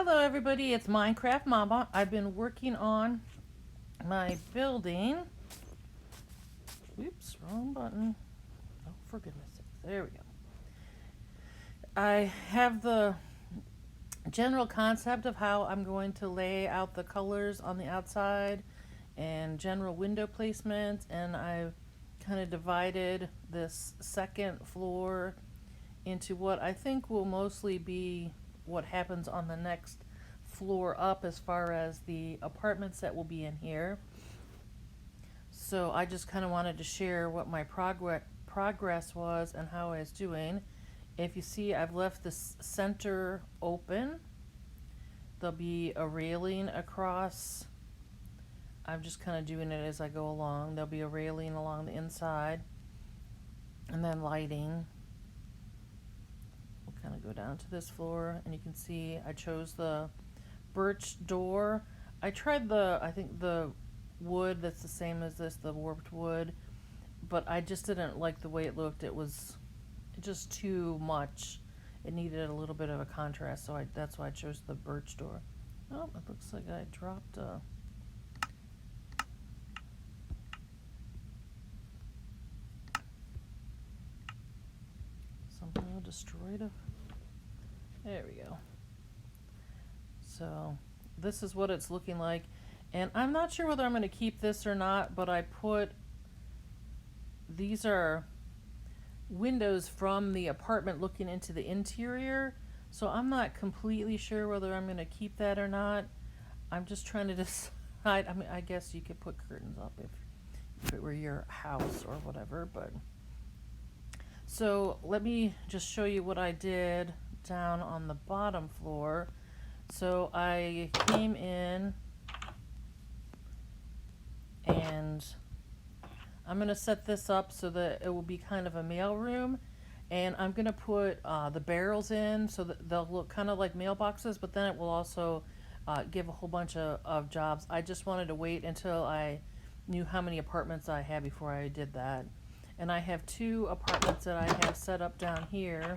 Hello everybody, it's Minecraft Mama. I've been working on my building. Oops, wrong button. Oh, for goodness sakes. There we go. I have the general concept of how I'm going to lay out the colors on the outside and general window placement, and I've kind of divided this second floor into what I think will mostly be what happens on the next floor up as far as the apartments that will be in here. So I just kind of wanted to share what my progress was and how I was doing. If you see, I've left this center open. There'll be a railing across. I'm just kind of doing it as I go along. There'll be a railing along the inside and then lighting. We'll kind of go down to this floor, and you can see I chose the birch door. I tried I think the wood that's the same as this, the warped wood, but I just didn't like the way it looked. It was just too much. It needed a little bit of a contrast, so that's why I chose the birch door. Oh, it looks like I dropped something destroyed it. There we go. So this is what it's looking like, and I'm not sure whether I'm going to keep this or not, but I put, these are windows from the apartment looking into the interior, so I'm not completely sure whether I'm going to keep that or not. I'm just trying to decide. I mean, I guess you could put curtains up if it were your house or whatever, but so let me just show you what I did down on the bottom floor. So I came in and I'm going to set this up so that it will be kind of a mail room, and I'm going to put the barrels in so that they'll look kind of like mailboxes, but then it will also give a whole bunch of jobs. I just wanted to wait until I knew how many apartments I had before I did that. And I have 2 apartments that I have set up down here.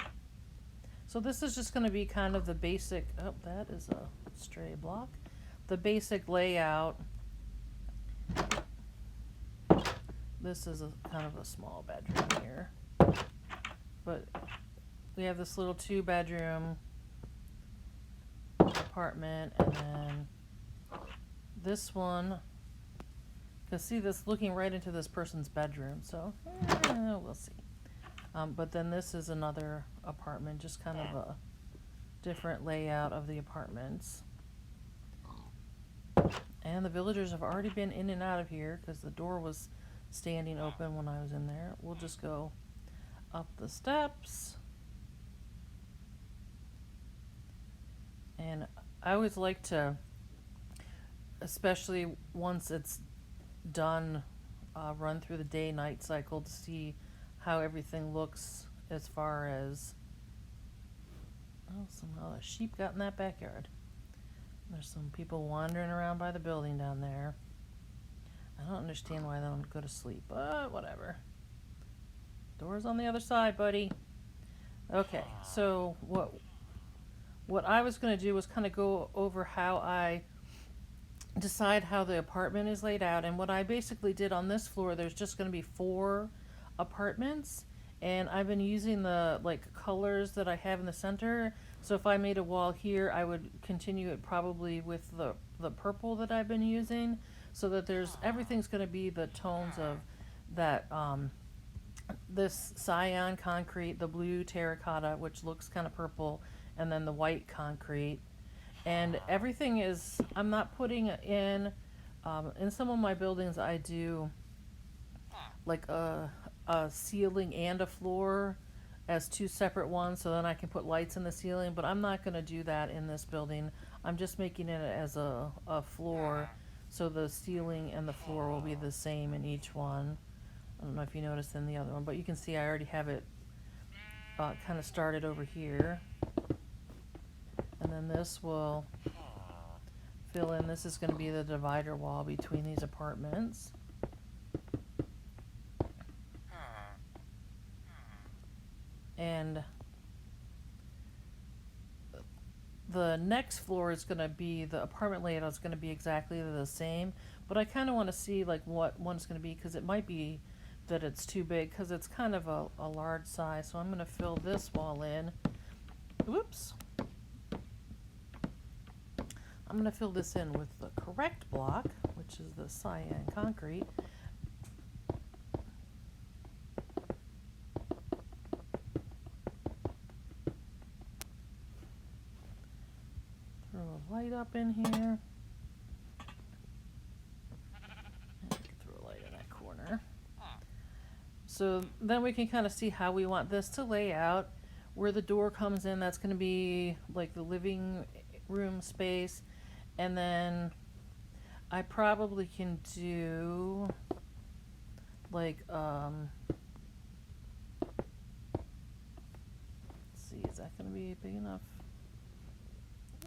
So this is just going to be kind of the basic, oh, that is a stray block. The basic layout. This is kind of a small bedroom here. But we have this little 2-bedroom apartment, and then this one, because see this looking right into this person's bedroom, so we'll see. But then this is another apartment, just kind of a different layout of the apartments. And the villagers have already been in and out of here because the door was standing open when I was in there. We'll just go up the steps. And I always like to, especially once it's done, run through the day-night cycle to see how everything looks as far as, oh, somehow a sheep got in that backyard. There's some people wandering around by the building down there. I don't understand why they don't go to sleep, but whatever. Door's on the other side, buddy. Okay, so what I was going to do was kind of go over how I decide how the apartment is laid out. And what I basically did on this floor, there's just going to be 4 apartments, and I've been using the colors that I have in the center. So if I made a wall here, I would continue it probably with the purple that I've been using, so that everything's going to be the tones of that, this cyan concrete, the blue terracotta, which looks kind of purple, and then the white concrete. And everything is, I'm not putting in some of my buildings I do like a ceiling and a floor as 2 separate ones, so then I can put lights in the ceiling, but I'm not going to do that in this building. I'm just making it as a floor, so the ceiling and the floor will be the same in each one. I don't know if you noticed in the other one, but you can see I already have it kind of started over here. And then this will fill in. This is going to be the divider wall between these apartments. And the next floor is going to be, the apartment layout is going to be exactly the same, but I kind of want to see like what one's going to be, because it might be that it's too big, because it's kind of a large size. So I'm going to fill this wall in. Whoops. I'm going to fill this in with the correct block, which is the cyan concrete. Throw a light up in here. And we can throw a light in that corner. So then we can kind of see how we want this to lay out. Where the door comes in, that's going to be like the living room space. And then I probably can do like, let's see, is that going to be big enough?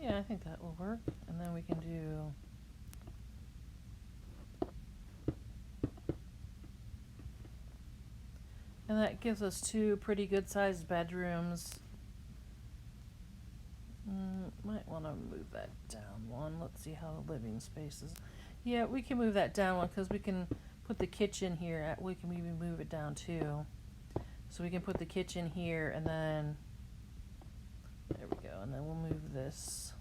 Yeah, I think that will work. And then we can do, and that gives us two pretty good sized bedrooms. Might want to move that down one. Let's see how the living space is. Yeah, we can move that down one, because we can put the kitchen here. We can even move it down too. So we can put the kitchen here, and then there we go. And then we'll move this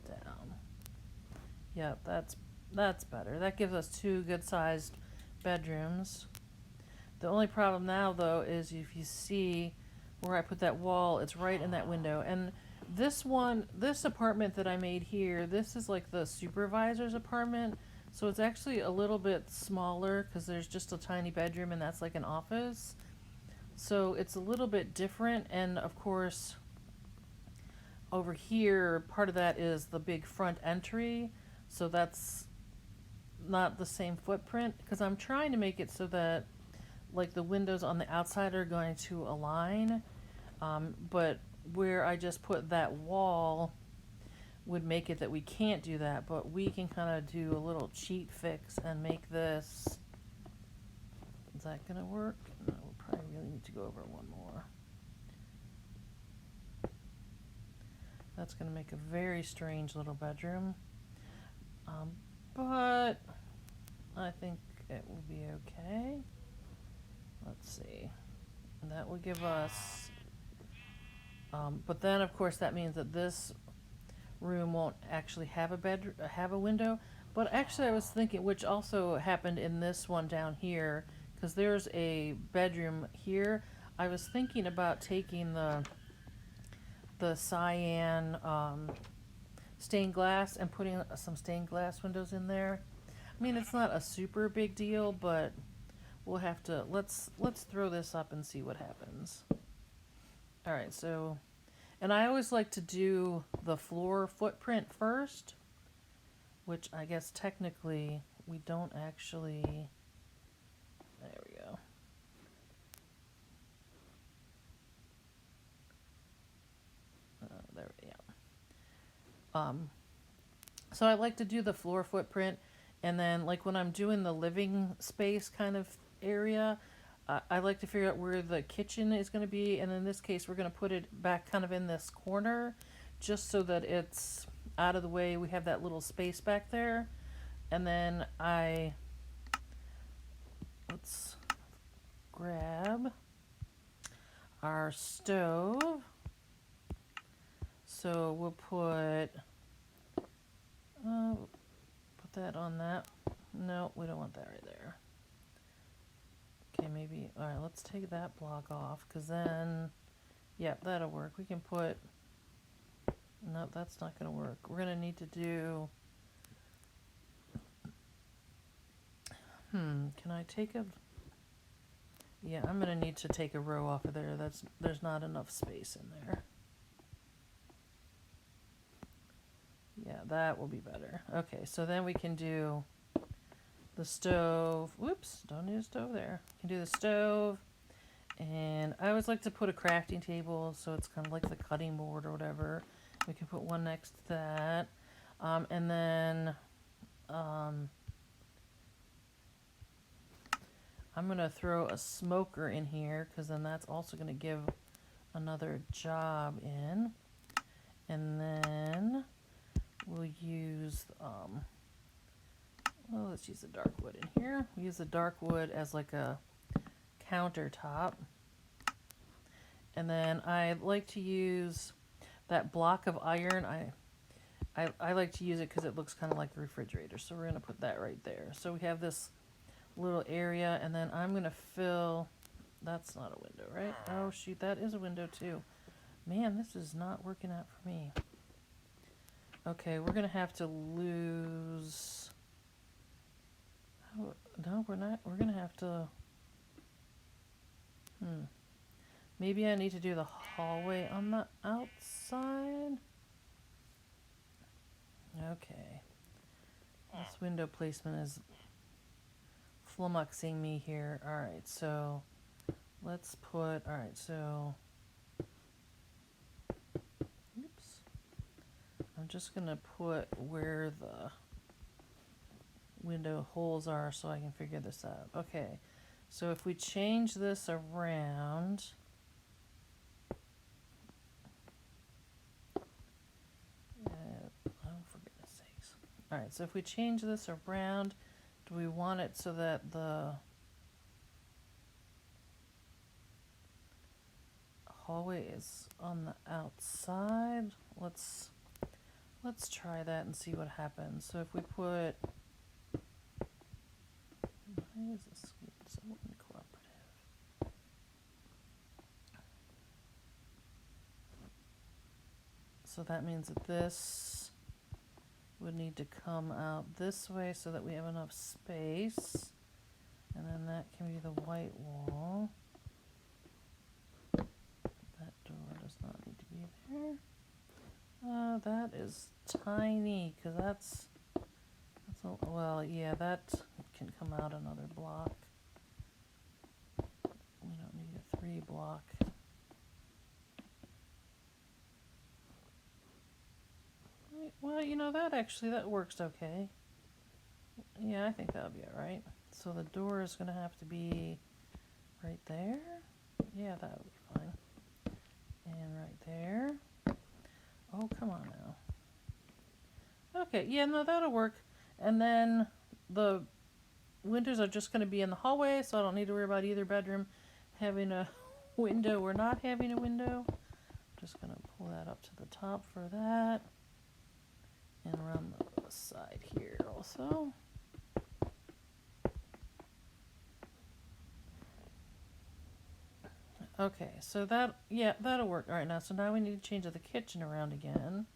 down. Yep, that's better. That gives us two good sized bedrooms. The only problem now, though, is if you see where I put that wall, it's right in that window. And this apartment that I made here, this is like the supervisor's apartment. So it's actually a little bit smaller, because there's just a tiny bedroom, and that's like an office. So it's a little bit different. And of course, over here, part of that is the big front entry. So that's not the same footprint, because I'm trying to make it so that like the windows on the outside are going to align, but where I just put that wall would make it that we can't do that. But we can kind of do a little cheat fix and make this, is that gonna work? No, we'll probably really need to go over one more. That's gonna make a very strange little bedroom, but I think it will be okay. Let's see. And that will give us, but then of course that means that this room won't actually have a window. But actually I was thinking, which also happened in this one down here, because there's a bedroom here. I was thinking about taking the cyan stained glass and putting some stained glass windows in there. I mean, it's not a super big deal, but we'll have to, let's throw this up and see what happens. All right, so, and I always like to do the floor footprint first, which I guess technically we don't actually, there we go. There we go. So I like to do the floor footprint, and then like when I'm doing the living space kind of area, I like to figure out where the kitchen is going to be, and in this case we're going to put it back kind of in this corner, just so that it's out of the way. We have that little space back there. And then let's grab our stove. So we'll put that on that. No, we don't want that right there. Okay, maybe, all right, let's take that block off, because then, yep, that'll work. We can put, no, that's not going to work. We're going to need to do, can I take a, yeah, I'm going to need to take a row off of there. There's not enough space in there. Yeah, that will be better. Okay, so then we can do the stove. Whoops, don't need a stove there. We can do the stove. And I always like to put a crafting table, so it's kind of like the cutting board or whatever. We can put one next to that. And then I'm going to throw a smoker in here because then that's also going to give another job in. And then we'll use, well, let's use the dark wood in here. We use the dark wood as like a countertop. And then I like to use that block of iron. I like to use it because it looks kind of like the refrigerator. So we're going to put that right there. So we have this little area, and then I'm going to fill... That's not a window, right? Oh, shoot, that is a window too. Man, this is not working out for me. Okay, we're going to have to lose... Oh, no, we're not. We're going to have to... Maybe I need to do the hallway on the outside? Okay. This window placement is flummoxing me here. Alright, so let's put... Alright, so... Oops. I'm just going to put where the window holes are so I can figure this out. Okay, so if we change this around... oh, for goodness sakes. Alright, so if we change this around, do we want it so that the hallway is on the outside? Let's try that and see what happens. So if we put... Why is this so uncooperative? So that means that this would need to come out this way so that we have enough space. And then that can be the white wall. That door does not need to be there. That is tiny, because that's a, well, yeah, that can come out another block. We don't need a 3 block. Well, you know, that works okay. Yeah, I think that'll be alright. So the door is going to have to be right there. Yeah, that would be fine. And right there. Oh, come on now. Okay, yeah, no, that'll work. And then the windows are just going to be in the hallway, so I don't need to worry about either bedroom having a window or not having a window. I'm just going to pull that up to the top for that. And around the side here also. Okay, so that, yeah, that'll work. Alright, now, so now we need to change the kitchen around again.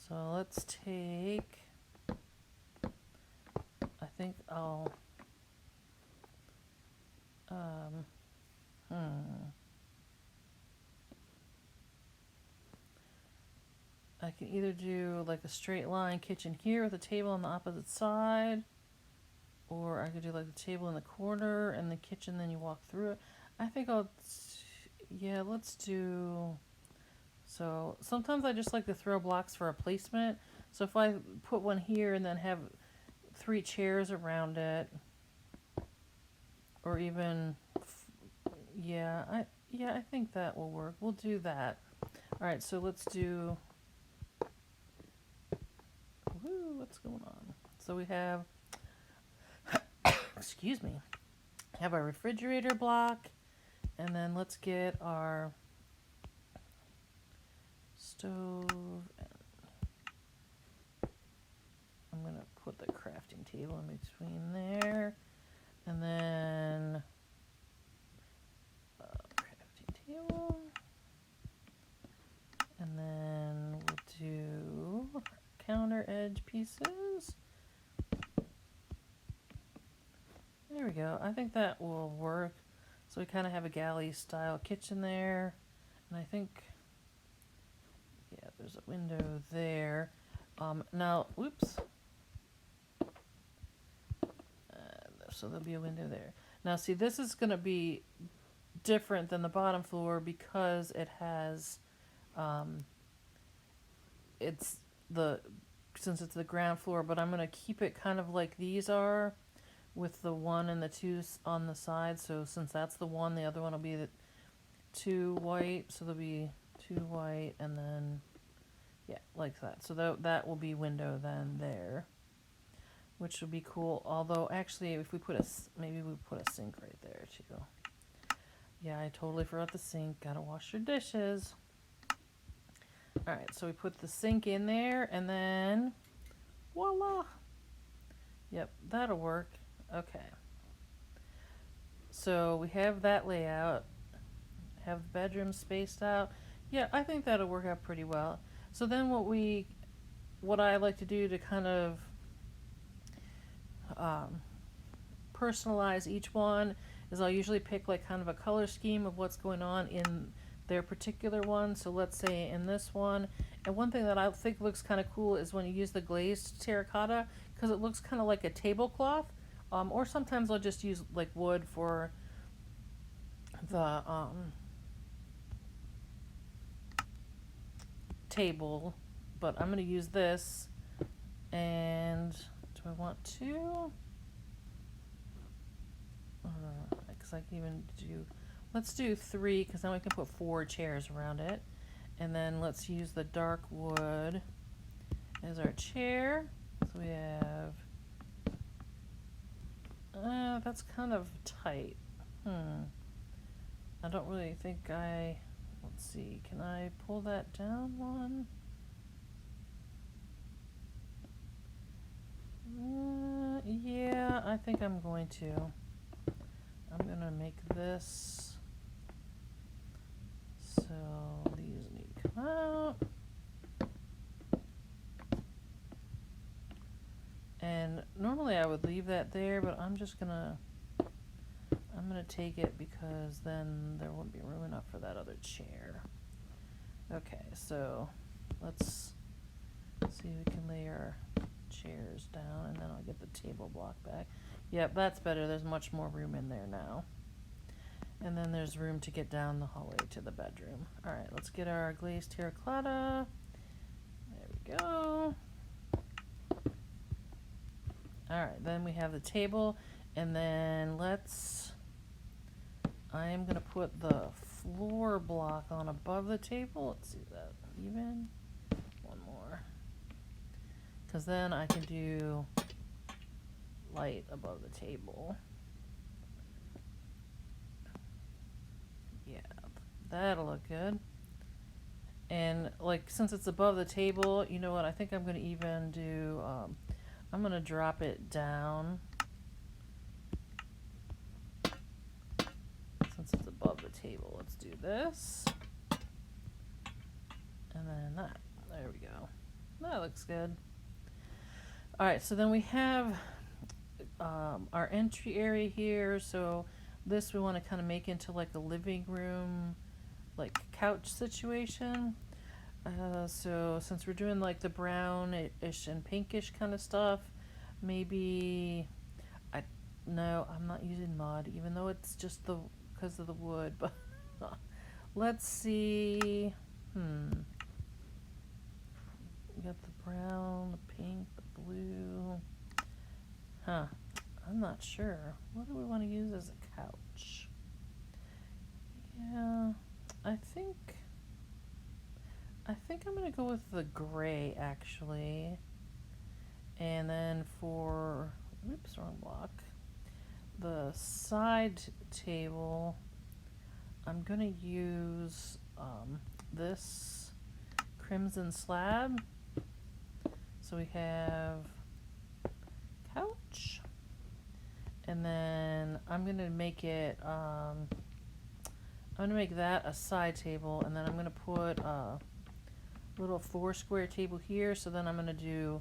So let's take, I think I'll, I can either do like a straight line kitchen here with a table on the opposite side, or I could do like the table in the corner and the kitchen, then you walk through it. I think yeah, let's do, so sometimes I just like to throw blocks for a placement. So if I put one here and then have 3 chairs around it, or even, yeah, I think that will work. We'll do that. All right, so let's do, woo, what's going on? So we have, excuse me, have our refrigerator block, and then let's get our stove. I'm going to put the crafting table in between there, and then crafting table, and then we'll do counter edge pieces. There we go. I think that will work. So we kind of have a galley style kitchen there, and I think, yeah, there's a window there. Now, whoops. So there'll be a window there. Now, see, this is going to be different than the bottom floor because it has, since it's the ground floor, but I'm going to keep it kind of like these are. with the 1 and the 2 on the side. So since that's the 1, the other one will be the 2 white. So there'll be 2 white and then, yeah, like that. So that will be window then there, which would be cool. Although actually, if we put maybe we put a sink right there too. Yeah, I totally forgot the sink. Gotta wash your dishes. All right, so we put the sink in there and then voila. Yep, that'll work. Okay. So we have that layout. Have the bedroom spaced out. Yeah, I think that'll work out pretty well. So then what I like to do to kind of personalize each one is I'll usually pick like kind of a color scheme of what's going on in their particular one. So let's say in this one, and one thing that I think looks kind of cool is when you use the glazed terracotta, because it looks kind of like a tablecloth. Or sometimes I'll just use like wood for the table, but I'm going to use this. And do I want to? Because I can even do, let's do 3, because then we can put 4 chairs around it. And then let's use the dark wood as our chair. So we have, that's kind of tight. I don't really think let's see, can I pull that down one? Yeah, I think I'm going to. I'm going to make this so these need to come out. And normally I would leave that there, but I'm gonna take it because then there won't be room enough for that other chair. Okay, so let's see if we can lay our chairs down and then I'll get the table block back. Yep, that's better. There's much more room in there now. And then there's room to get down the hallway to the bedroom. All right, let's get our glazed terracotta. There we go. All right, then we have the table, and then I am gonna put the floor block on above the table. Let's see that even. One more. Because then I can do light above the table. Yeah, that'll look good. And like, since it's above the table, you know what, I think I'm gonna even do, I'm gonna drop it down. Since it's above the table, let's do this. And then that. There we go. That looks good. Alright, so then we have our entry area here. So this we want to kind of make into like a living room, like couch situation. So since we're doing like the brownish and pinkish kind of stuff, maybe no, I'm not using mud, even though it's just because of the wood. But let's see. We got the brown, the pink, the blue. I'm not sure. What do we want to use as a couch? Yeah, I think I'm gonna go with the gray actually. And then for, oops, wrong block. The side table, I'm gonna use this crimson slab. So we have couch, and then I'm gonna make it. I'm gonna make that a side table, and then I'm gonna put a little 4 square table here. So then I'm gonna do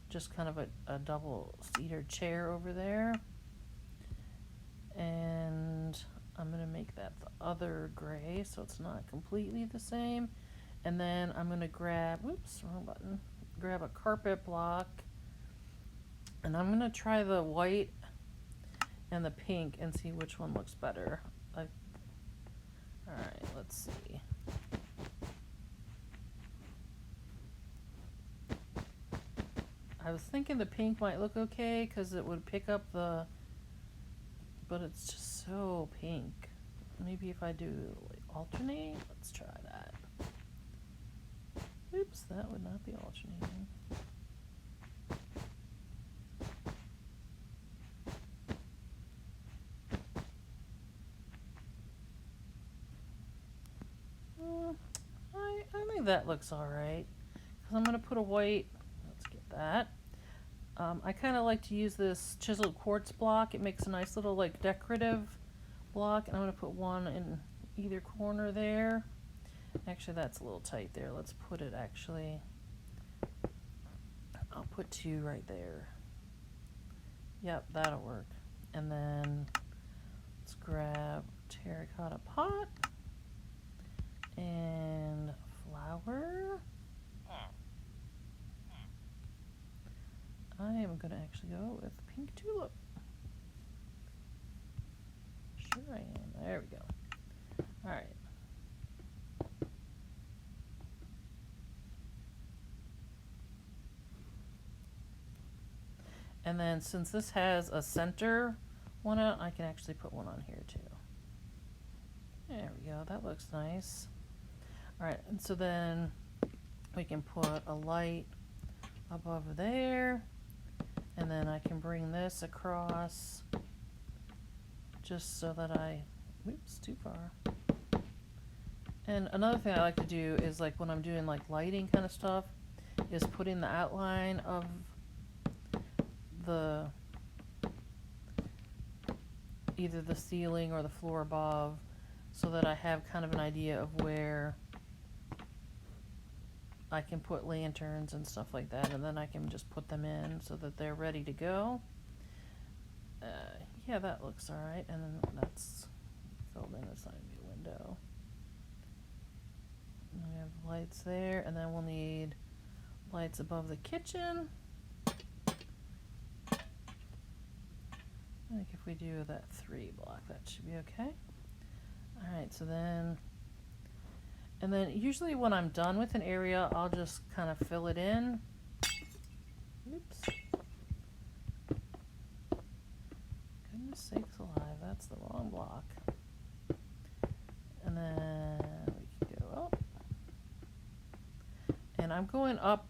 just kind of a double seater chair over there, and I'm gonna make that the other gray, so it's not completely the same. And then I'm gonna grab, oops, wrong button. Grab a carpet block, and I'm gonna try the white and the pink and see which one looks better. Alright, let's see. I was thinking the pink might look okay because it would pick up the but it's just so pink. Maybe if I do like alternate, let's try that. Oops, that would not be alternating. I think that looks alright. Because I'm going to put a white, let's get that. I kind of like to use this chiseled quartz block. It makes a nice little like decorative block. And I'm going to put one in either corner there. Actually, that's a little tight there. Let's put it actually, I'll put two right there. Yep, that'll work. And then let's grab terracotta pot and flower. I am going to actually go with pink tulip. Sure I am. There we go. Alright. And then since this has a center one out, I can actually put one on here too. There we go. That looks nice. Alright, and so then we can put a light above there. And then I can bring this across just so that oops, too far. And another thing I like to do is like when I'm doing like lighting kind of stuff is putting the outline of either the ceiling or the floor above so that I have kind of an idea of where I can put lanterns and stuff like that, and then I can just put them in so that they're ready to go. Yeah, that looks alright, and then that's filled in. It's not going to be a window. And we have lights there, and then we'll need lights above the kitchen. I think if we do that 3 block, that should be okay. Alright, so then, and then usually when I'm done with an area, I'll just kind of fill it in. Oops. Goodness sakes alive, that's the wrong block. And then we can go up. And I'm going up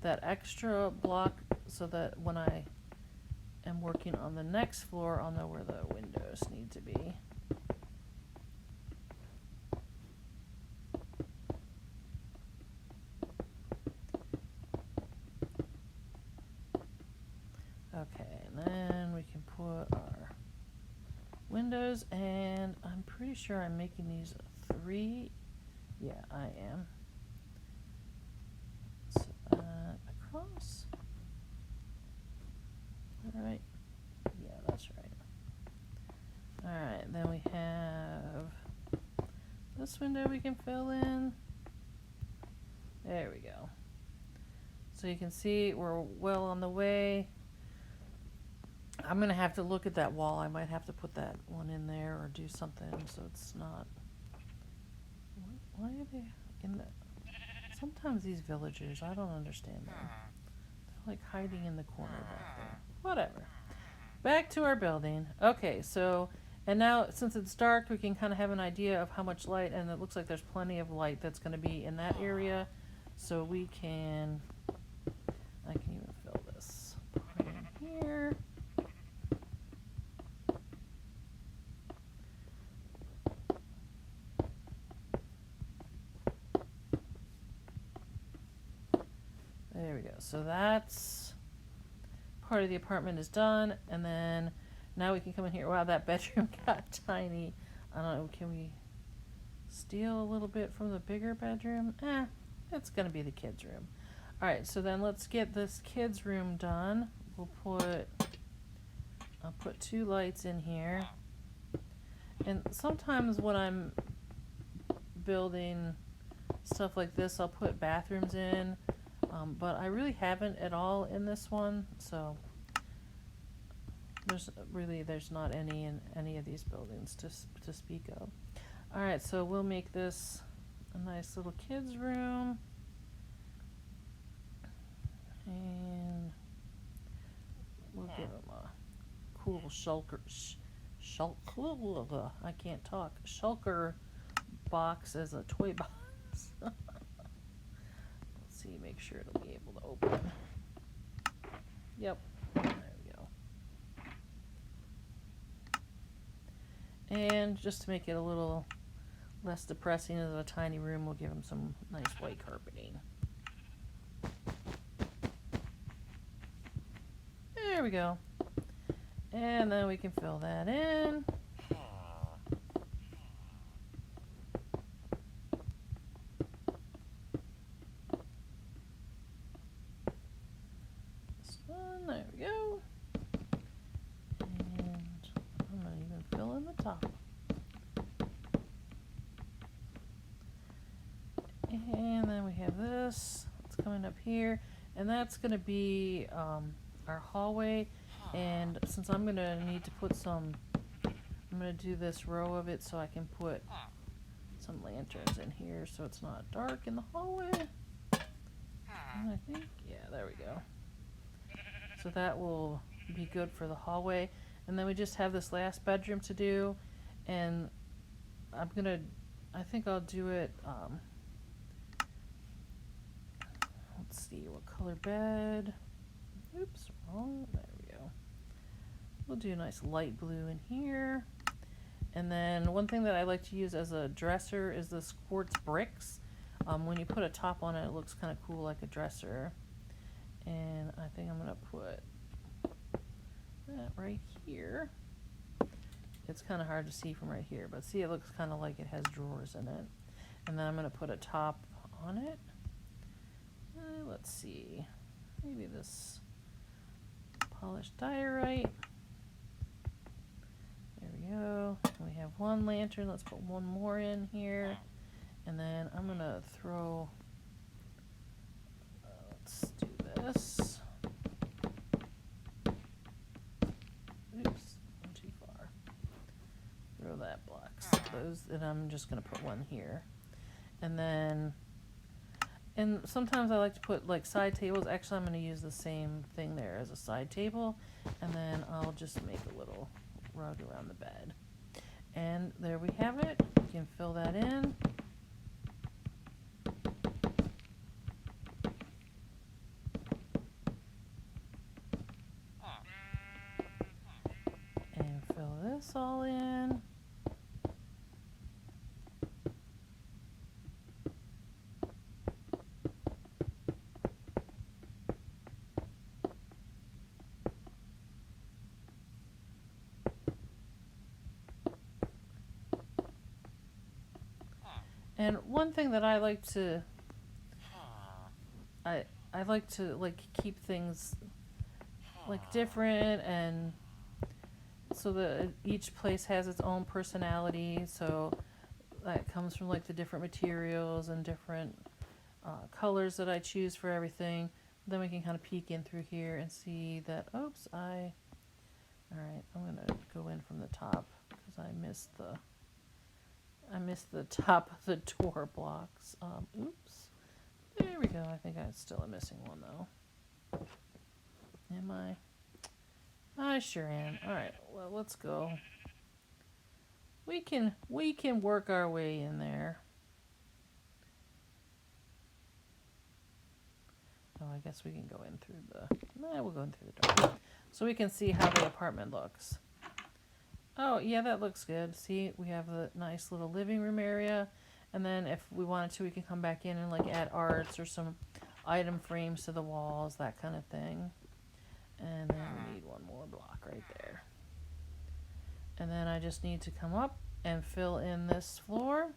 that extra block so that when I am working on the next floor, I'll know where the windows need to be. Okay, and then we can put our windows, and I'm pretty sure I'm making these 3. Yeah, I am. So across. Alright. Yeah, that's right. Alright, then we have this window we can fill in. There we go. So you can see we're well on the way. I'm going to have to look at that wall. I might have to put that one in there or do something so it's not... Why are they in the... Sometimes these villagers, I don't understand them. They're like hiding in the corner back there. Whatever. Back to our building. Okay, so, and now since it's dark, we can kind of have an idea of how much light, and it looks like there's plenty of light that's going to be in that area. So we can, I can even fill this part in here. There we go. So that's part of the apartment is done, and then now we can come in here. Wow, that bedroom got tiny. I don't know, can we steal a little bit from the bigger bedroom? It's gonna be the kids' room. Alright, so then let's get this kids' room done. I'll put 2 lights in here. And sometimes when I'm building stuff like this, I'll put bathrooms in. But I really haven't at all in this one, so there's not any in any of these buildings to speak of. Alright, so we'll make this a nice little kids' room. And we'll give them a cool I can't talk. Shulker box as a toy box. Let's see, make sure it'll be able to open. Yep, there we go. And just to make it a little less depressing as a tiny room, we'll give him some nice white carpeting. There we go. And then we can fill that in. This one, there we go. And I'm going to even fill in the top. And then we have this. It's coming up here. And that's going to be our hallway. And since I'm going to need to put some, I'm going to do this row of it so I can put some lanterns in here so it's not dark in the hallway. And I think, yeah, there we go. So that will be good for the hallway. And then we just have this last bedroom to do. And I think I'll do it, let's see, what color bed? Oops, wrong, there we go. We'll do a nice light blue in here. And then one thing that I like to use as a dresser is this quartz bricks. When you put a top on it, it looks kind of cool like a dresser. And I think I'm going to put that right here. It's kind of hard to see from right here, but see, it looks kind of like it has drawers in it. And then I'm going to put a top on it. Let's see, maybe this polished diorite. There we go. We have one lantern. Let's put one more in here. And then I'm going to throw, let's do this. Oops, went too far. Throw that block. So those, and I'm just going to put one here. And then, and sometimes I like to put like side tables. Actually, I'm going to use the same thing there as a side table. And then I'll just make a little rug around the bed. And there we have it. You can fill that in. And fill this all in. And one thing that I like to, I like to like keep things like different, and so that each place has its own personality. So that comes from like the different materials and different colors that I choose for everything. Then we can kind of peek in through here and see that, oops, all right, I'm gonna go in from the top because I missed the top of the door blocks. Oops. There we go. I think I still am missing one though. Am I? I sure am. Alright, well, let's go. We can work our way in there. Oh, I guess we can go in through we'll go in through the door. So we can see how the apartment looks. Oh, yeah, that looks good. See, we have the nice little living room area. And then if we wanted to, we can come back in and like add arts or some item frames to the walls, that kind of thing. And then we need one more block right there. And then I just need to come up and fill in this floor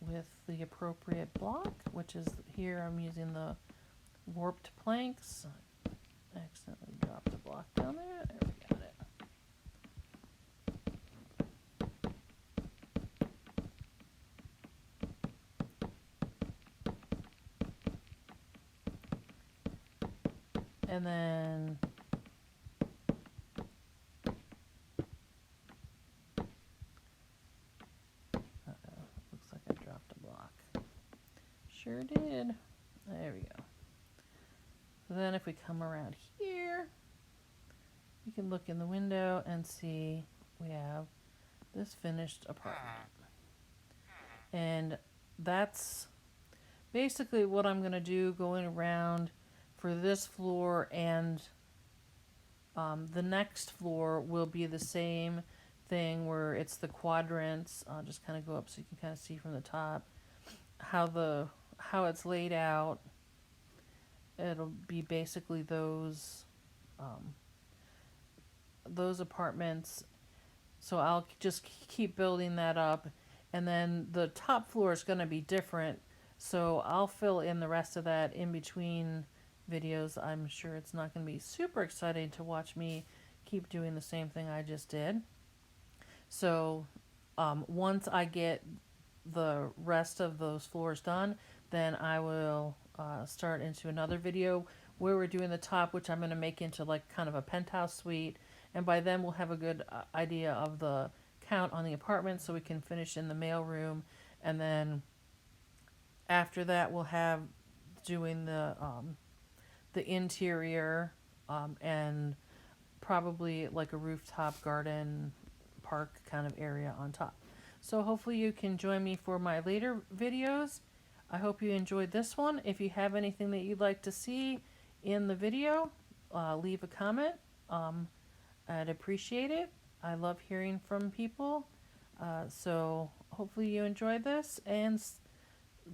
with the appropriate block, which is here I'm using the warped planks. I accidentally dropped the block down there. There we got it. And then looks like I dropped a block. Sure did. There we go. So then if we come around here, we can look in the window and see we have this finished apartment. And that's basically what I'm going to do going around for this floor, and the next floor will be the same thing where it's the quadrants. I'll just kind of go up so you can kind of see from the top how it's laid out. It'll be basically those apartments. So I'll just keep building that up, and then the top floor is going to be different. So I'll fill in the rest of that in between videos. I'm sure it's not going to be super exciting to watch me keep doing the same thing I just did. So once I get the rest of those floors done, then I will start into another video where we're doing the top, which I'm going to make into like kind of a penthouse suite. And by then we'll have a good idea of the count on the apartment, so we can finish in the mail room. And then after that we'll have doing the interior, and probably like a rooftop garden park kind of area on top. So hopefully you can join me for my later videos. I hope you enjoyed this one. If you have anything that you'd like to see in the video, leave a comment. I'd appreciate it. I love hearing from people. So hopefully you enjoyed this, and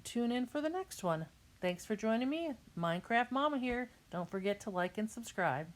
tune in for the next one. Thanks for joining me. Minecraft Mama here. Don't forget to like and subscribe.